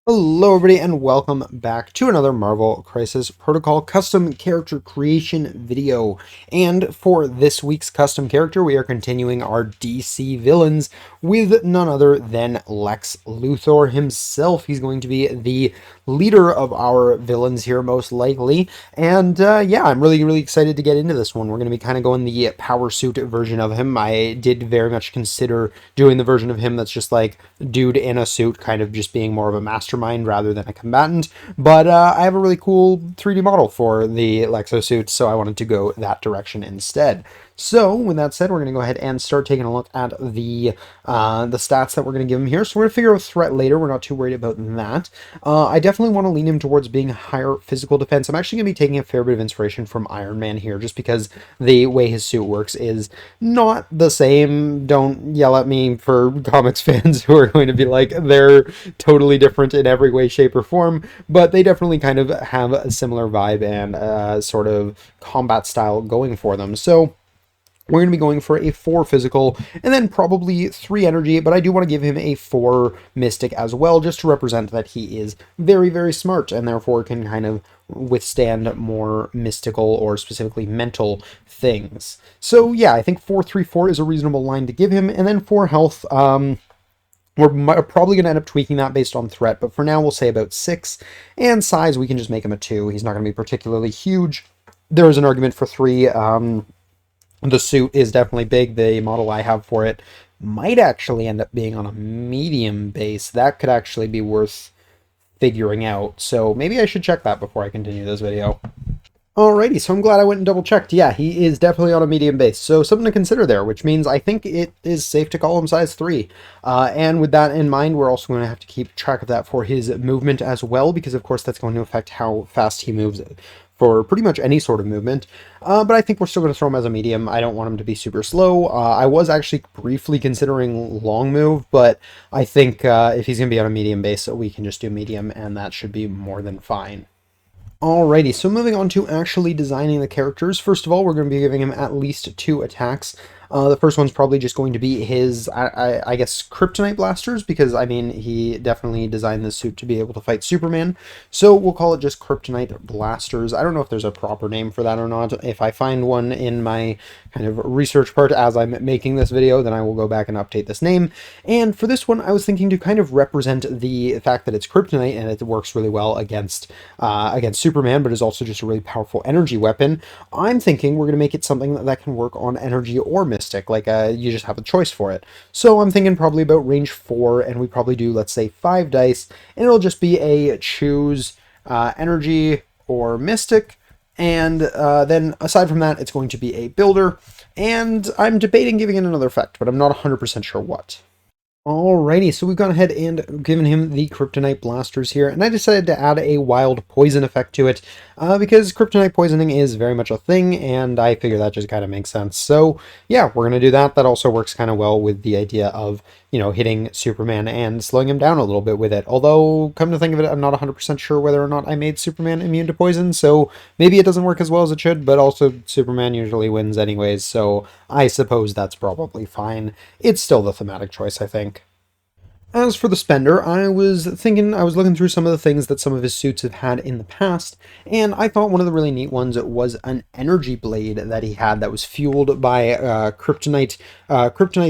Hello everybody and welcome back to another Marvel Crisis Protocol custom character creation video. And for this week's custom character, we are continuing our DC villains with none other than Lex Luthor himself. He's going to be the leader of our villains here most likely. And yeah, I'm really excited to get into this one. We're going to be kind of going the power suit version of him. I did very much consider doing the version of him that's just like dude in a suit, kind of just being more of a mastermind rather than a combatant. But I have a really cool 3D model for the Lexo suit, so I wanted to go that direction instead. So, with that said, we're going to go ahead and start taking a look at the stats that we're going to give him here. So we're going to figure out threat later. We're not too worried about that. I definitely want to lean him towards being higher physical defense. I'm actually going to be taking a fair bit of inspiration from Iron Man here, just because the way his suit works is not the same. Don't yell at me for comics fans who are going to be like, they're totally different in every way, shape, or form, but they definitely kind of have a similar vibe and sort of combat style going for them. So we're going to be going for a 4 physical and then probably 3 energy, but I do want to give him a 4 mystic as well, just to represent that he is very smart and therefore can kind of withstand more mystical or specifically mental things. So yeah, I think 4-3-4 is a reasonable line to give him, and then for health, we're probably going to end up tweaking that based on threat, but for now we'll say about 6, and size we can just make him a 2. He's not going to be particularly huge. There is an argument for 3. The suit is definitely big. The model I have for it might actually end up being on a medium base. That could actually be worth figuring out. So maybe I should check that before I continue this video. Alrighty, so I'm glad I went and double checked. Yeah, he is definitely on a medium base. So something to consider there, which means I think it is safe to call him size 3. And with that in mind, we're also going to have to keep track of that for his movement as well, because of course that's going to affect how fast he moves for pretty much any sort of movement. But I think we're still going to throw him as a medium. I don't want him to be super slow. I was actually briefly considering long move, but I think if he's going to be on a medium base, we can just do medium, and that should be more than fine. Alrighty, so moving on to actually designing the characters. First of all, we're going to be giving him at least 2 attacks. The first one's probably just going to be his, I guess, kryptonite blasters, because, I mean, he definitely designed this suit to be able to fight Superman. So we'll call it just kryptonite blasters. I don't know if there's a proper name for that or not. If I find one in my kind of research part as I'm making this video, then I will go back and update this name. And for this one, I was thinking to kind of represent the fact that it's kryptonite and it works really well against Superman, but is also just a really powerful energy weapon. I'm thinking we're going to make it something that can work on energy or mystic, like you just have a choice for it. So I'm thinking probably about range 4, and we probably do, let's say, 5 dice, and it'll just be a choose energy or mystic, and then aside from that, it's going to be a builder, and I'm debating giving it another effect, but I'm not 100% sure what. Alrighty, so we've gone ahead and given him the kryptonite blasters here, and I decided to add a wild poison effect to it, because kryptonite poisoning is very much a thing, and I figure that just kind of makes sense. So yeah, we're going to do that. That also works kind of well with the idea of, you know, hitting Superman and slowing him down a little bit with it. Although, come to think of it, I'm not 100% sure whether or not I made Superman immune to poison, so maybe it doesn't work as well as it should, but also Superman usually wins anyways, so I suppose that's probably fine. It's still the thematic choice, I think. As for the spender, I was looking through some of the things that some of his suits have had in the past, and I thought one of the really neat ones was an energy blade that he had that was fueled by kryptonite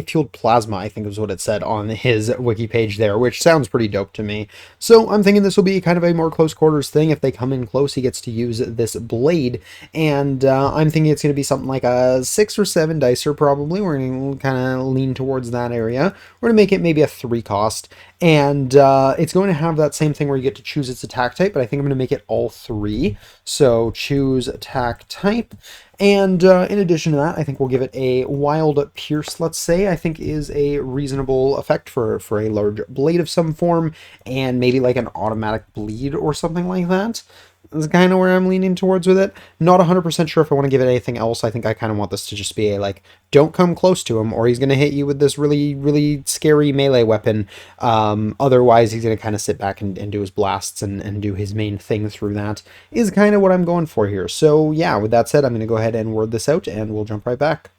fueled plasma, I think is what it said on his wiki page there, which sounds pretty dope to me. So I'm thinking this will be kind of a more close quarters thing. If they come in close, he gets to use this blade, and I'm thinking it's going to be something like a 6 or 7 dicer probably. We're going to kind of lean towards that area. We're going to make it maybe a 3 cost. And it's going to have that same thing where you get to choose its attack type, but I think I'm going to make it all 3. So choose attack type. And in addition to that, I think we'll give it a wild pierce, let's say, I think is a reasonable effect for a large blade of some form, and maybe like an automatic bleed or something like that. Is kind of where I'm leaning towards with it. Not 100% sure if I want to give it anything else. I think I kind of want this to just be a, like, don't come close to him, or he's going to hit you with this really scary melee weapon. Otherwise, he's going to kind of sit back and do his blasts and do his main thing through that, is kind of what I'm going for here. So, yeah, with that said, I'm going to go ahead and word this out, and we'll jump right back.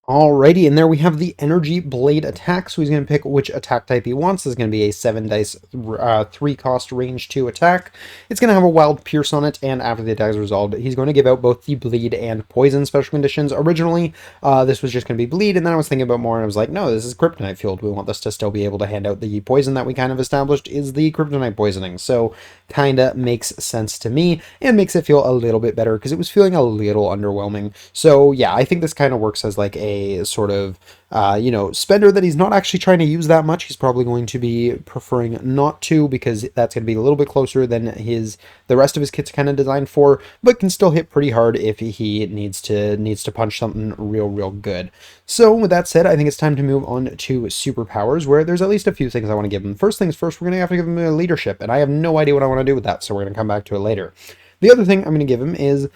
Alrighty, and there we have the Energy Blade attack. So he's going to pick which attack type he wants. This is going to be a 7 dice, 3 cost range 2 attack. It's going to have a Wild Pierce on it, and after the attack is resolved, he's going to give out both the Bleed and Poison special conditions. Originally, this was just going to be Bleed, and then I was thinking about more, and I was like, no, this is Kryptonite fueled. We want this to still be able to hand out the poison that we kind of established is the Kryptonite poisoning. So kind of makes sense to me, and makes it feel a little bit better, because it was feeling a little underwhelming. So yeah, I think this kind of works as like a sort of spender that he's not actually trying to use that much. He's probably going to be preferring not to, because that's going to be a little bit closer than the rest of his kit's kind of designed for, but can still hit pretty hard if he needs to punch something real good. So with that said, I think it's time to move on to superpowers, where there's at least a few things I want to give him. First things first, we're going to have to give him a leadership, and I have no idea what I want to do with that, so we're going to come back to it later. The other thing I'm going to give him is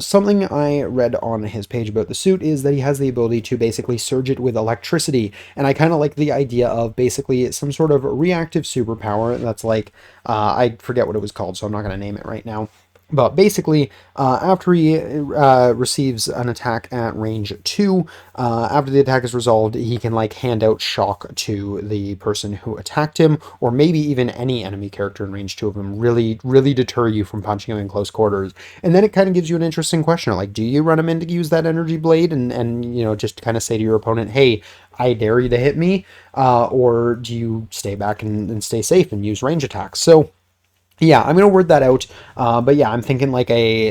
something I read on his page about the suit is that he has the ability to basically surge it with electricity. And I kind of like the idea of basically some sort of reactive superpower that's like, I forget what it was called, so I'm not going to name it right now. But basically, after he receives an attack at range 2, after the attack is resolved, he can like hand out shock to the person who attacked him, or maybe even any enemy character in range 2 of him, really deter you from punching him in close quarters. And then it kind of gives you an interesting question, like, do you run him in to use that energy blade and just kind of say to your opponent, hey, I dare you to hit me, or do you stay back and stay safe and use range attacks? So yeah, I'm gonna word that out. But yeah, I'm thinking because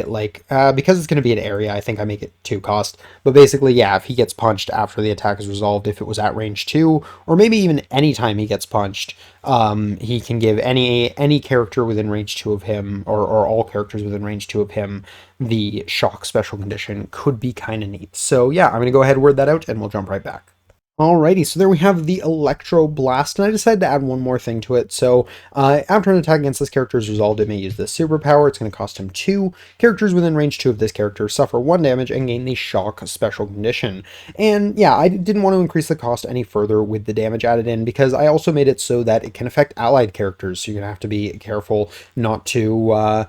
it's gonna be an area, I think I make it 2 cost. But basically, yeah, if he gets punched after the attack is resolved, if it was at range 2, or maybe even any time he gets punched, he can give any character within range 2 of him, or all characters within range 2 of him, the shock special condition. Could be kind of neat. So yeah, I'm gonna go ahead and word that out, and we'll jump right back. Alrighty, so there we have the Electro Blast, and I decided to add one more thing to it. So after an attack against this character is resolved, it may use this superpower. It's going to cost him 2. Characters within range 2 of this character suffer 1 damage and gain the Shock special condition. And yeah, I didn't want to increase the cost any further with the damage added in, because I also made it so that it can affect allied characters, so you're going to have to be careful not to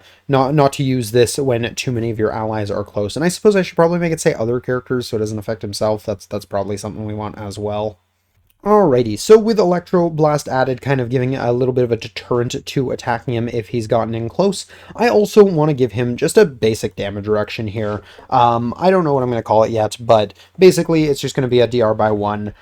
use this when too many of your allies are close. And I suppose I should probably make it say other characters so it doesn't affect himself. That's probably something we want as well. Alrighty, so with Electro Blast added, kind of giving a little bit of a deterrent to attacking him if he's gotten in close, I also want to give him just a basic damage reduction here. I don't know what I'm going to call it yet, but basically it's just going to be a DR by 1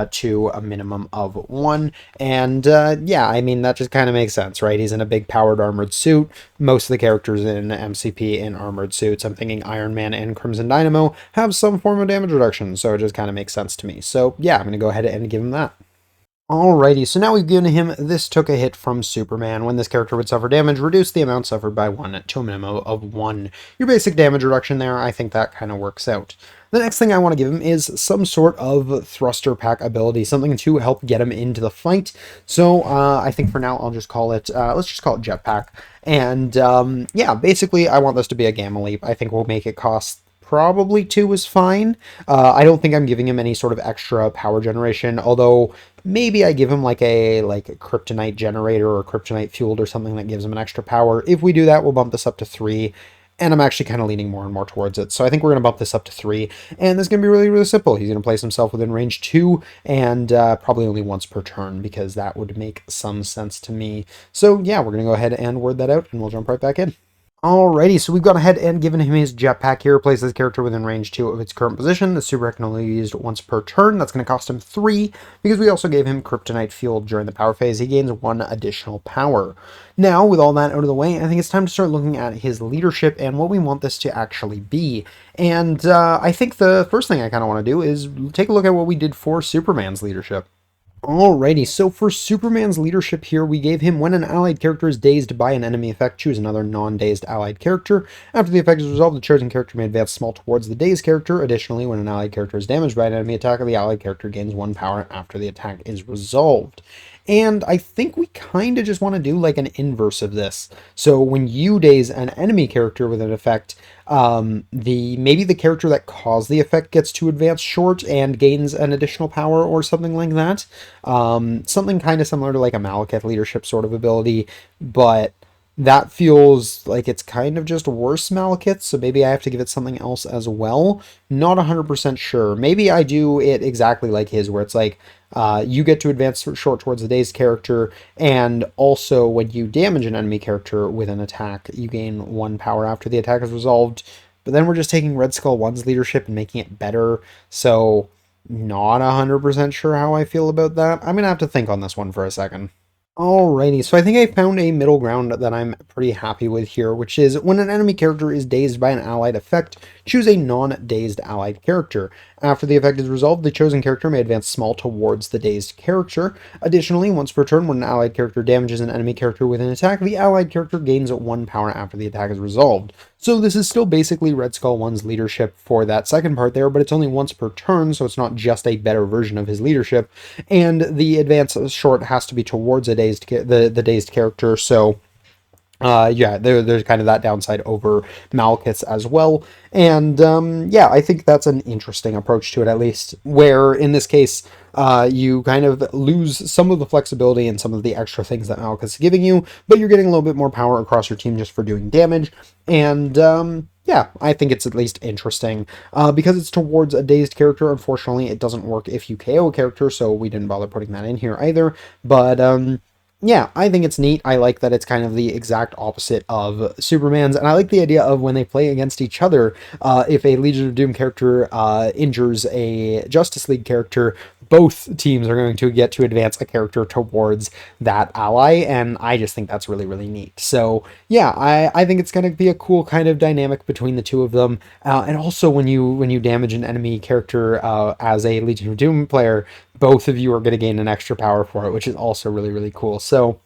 to a minimum of 1. And yeah, I mean, that just kind of makes sense, right? He's in a big powered armored suit. Most of the characters in MCP in armored suits, I'm thinking Iron Man and Crimson Dynamo, have some form of damage reduction, so it just kind of makes sense to me. So yeah, I'm going to go ahead and give him that. Alrighty, so now we've given him This Took a Hit from Superman. When this character would suffer damage, reduce the amount suffered by 1 to a minimum of 1. Your basic damage reduction there, I think that kind of works out. The next thing I want to give him is some sort of thruster pack ability, something to help get him into the fight. So I think for now I'll just call it, let's just call it Jetpack. And yeah, basically I want this to be a Gamma Leap. I think we'll make it cost probably 2 is fine. I don't think I'm giving him any sort of extra power generation, although maybe I give him like a kryptonite generator or kryptonite fueled or something that gives him an extra power. If we do that, we'll bump this up to 3. And I'm actually kind of leaning more and more towards it. So I think we're going to bump this up to 3. And this is going to be really simple. He's going to place himself within range 2 and probably only once per turn, because that would make some sense to me. So yeah, we're going to go ahead and word that out, and we'll jump right back in. Alrighty, so we've gone ahead and given him his jetpack here. Place this character within range 2 of its current position. The super can only be used once per turn. That's going to cost him 3, because we also gave him kryptonite fuel during the power phase. He gains 1 additional power. Now, with all that out of the way, I think it's time to start looking at his leadership and what we want this to actually be. And I think the first thing I kind of want to do is take a look at what we did for Superman's leadership. Alrighty, so for Superman's leadership here, we gave him when an allied character is dazed by an enemy effect, choose another non-dazed allied character. After the effect is resolved, the chosen character may advance small towards the dazed character. Additionally, when an allied character is damaged by an enemy attack, the allied character gains 1 power after the attack is resolved. And I think we kind of just want to do like an inverse of this. So when you daze an enemy character with an effect, maybe the character that caused the effect gets to advance short and gains an additional power or something like that. Something kind of similar to like a Malekith leadership sort of ability, but that feels like it's kind of just worse Malekith, so maybe I have to give it something else as well. Not 100% sure. Maybe I do it exactly like his, where it's like you get to advance short towards the day's character, and also when you damage an enemy character with an attack, you gain 1 power after the attack is resolved. But then we're just taking Red Skull One's leadership and making it better, so not 100% sure how I feel about that. I'm gonna have to think on this one for a second. Alrighty, so I think I found a middle ground that I'm pretty happy with here, which is when an enemy character is dazed by an allied effect, choose a non-dazed allied character. After the effect is resolved, the chosen character may advance small towards the dazed character. Additionally, once per turn, when an allied character damages an enemy character with an attack, the allied character gains 1 power after the attack is resolved. So this is still basically Red Skull One's leadership for that second part there, but it's only once per turn, so it's not just a better version of his leadership. And the advance short has to be towards the dazed character, so yeah, there's kind of that downside over Malekith's as well. And yeah, I think that's an interesting approach to it, at least, where in this case, you kind of lose some of the flexibility and some of the extra things that Malekith's giving you, but you're getting a little bit more power across your team just for doing damage. And yeah, I think it's at least interesting. Because it's towards a dazed character, unfortunately, it doesn't work if you KO a character, so we didn't bother putting that in here either. But yeah, I think it's neat. I like that it's kind of the exact opposite of Superman's, and I like the idea of when they play against each other, if a Legion of Doom character injures a Justice League character, both teams are going to get to advance a character towards that ally, and I just think that's really, really neat. So yeah, I think it's going to be a cool kind of dynamic between the two of them, and also when you damage an enemy character as a Legion of Doom player, both of you are going to gain an extra power for it, which is also really, really cool. So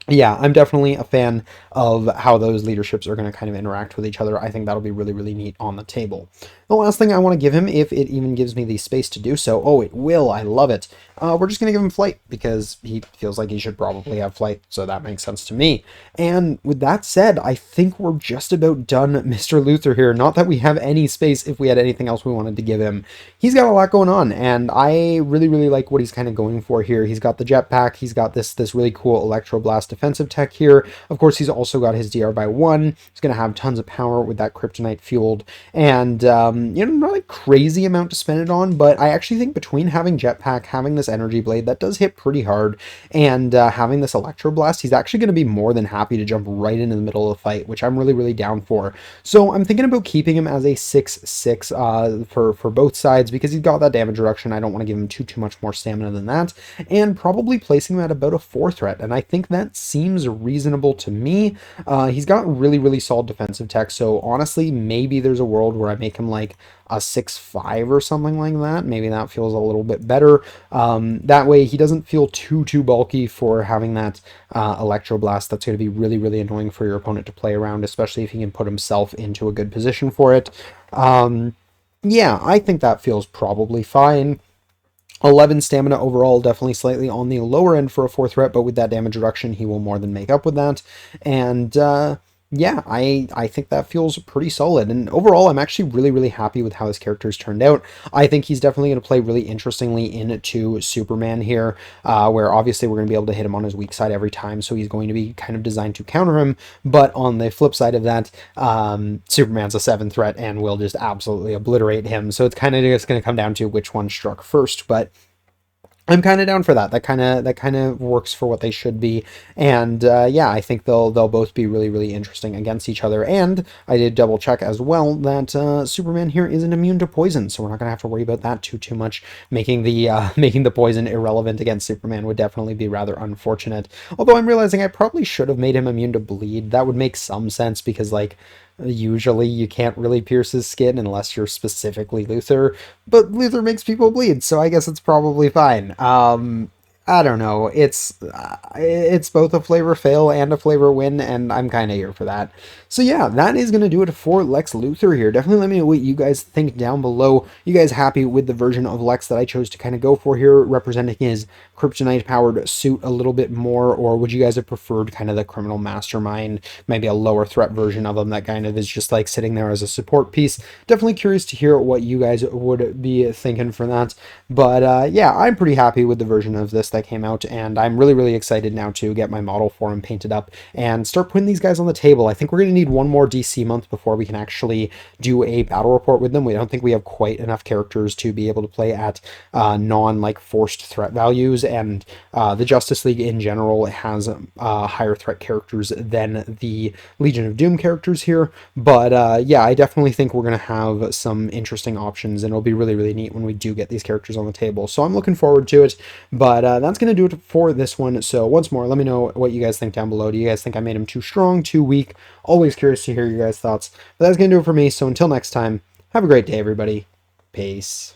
yeah, I'm definitely a fan of how those leaderships are going to kind of interact with each other. I think that'll be really, really neat on the table. The last thing I want to give him, if it even gives me the space to do so, oh, it will, I love it. We're just going to give him flight, because he feels like he should probably have flight, so that makes sense to me. And with that said, I think we're just about done Mr. Luthor here. Not that we have any space if we had anything else we wanted to give him. He's got a lot going on, and I really, really like what he's kind of going for here. He's got the jetpack, he's got this really cool Electro Blast defensive tech here. Of course, he's also got his DR by 1. He's going to have tons of power with that kryptonite fueled, and you know, not a crazy amount to spend it on, but I actually think between having jetpack, having this energy blade that does hit pretty hard, and having this Electro Blast, he's actually going to be more than happy to jump right into the middle of the fight, which I'm really, really down for. So I'm thinking about keeping him as a 6/6 for both sides, because he's got that damage reduction. I don't want to give him too much more stamina than that, and probably placing him at about a 4 threat, and I think that seems reasonable to me. He's got really, really solid defensive tech, so honestly, maybe there's a world where I make him like a 6/5 or something like that. Maybe that feels a little bit better. That way he doesn't feel too bulky for having that Electro Blast. That's going to be really, really annoying for your opponent to play around, especially if he can put himself into a good position for it. Yeah, I think that feels probably fine. 11 stamina overall, definitely slightly on the lower end for a 4 threat, but with that damage reduction, he will more than make up with that. And yeah, I think that feels pretty solid. And overall, I'm actually really, really happy with how his character's turned out. I think he's definitely going to play really interestingly into Superman here, where obviously we're going to be able to hit him on his weak side every time, so he's going to be kind of designed to counter him. But on the flip side of that, Superman's a 7 threat and will just absolutely obliterate him. So it's kind of just going to come down to which one struck first. But I'm kind of down for that. That kind of works for what they should be, and yeah, I think they'll both be really, really interesting against each other. And I did double check as well that Superman here isn't immune to poison, so we're not gonna have to worry about that too much. Making the making the poison irrelevant against Superman would definitely be rather unfortunate. Although I'm realizing I probably should have made him immune to bleed. That would make some sense, because like, usually you can't really pierce his skin unless you're specifically Luthor, but Luthor makes people bleed, so I guess it's probably fine. I don't know. It's both a flavor fail and a flavor win, and I'm kind of here for that. So yeah, that is going to do it for Lex Luthor here. Definitely let me know what you guys think down below. You guys happy with the version of Lex that I chose to kind of go for here, representing his kryptonite-powered suit a little bit more, or would you guys have preferred kind of the criminal mastermind, maybe a lower threat version of him that kind of is just like sitting there as a support piece? Definitely curious to hear what you guys would be thinking for that. But yeah, I'm pretty happy with the version of this that that came out, and I'm really, really excited now to get my model for him painted up and start putting these guys on the table. I think we're going to need one more DC month before we can actually do a battle report with them. We don't think we have quite enough characters to be able to play at non-like forced threat values, and the Justice League in general has higher threat characters than the Legion of Doom characters here. But yeah, I definitely think we're going to have some interesting options, and it'll be really, really neat when we do get these characters on the table. So I'm looking forward to it. But that's going to do it for this one. So once more, let me know what you guys think down below. Do you guys think I made him too strong, too weak? Always curious to hear your guys' thoughts. But that's going to do it for me. So until next time, have a great day, everybody. Peace.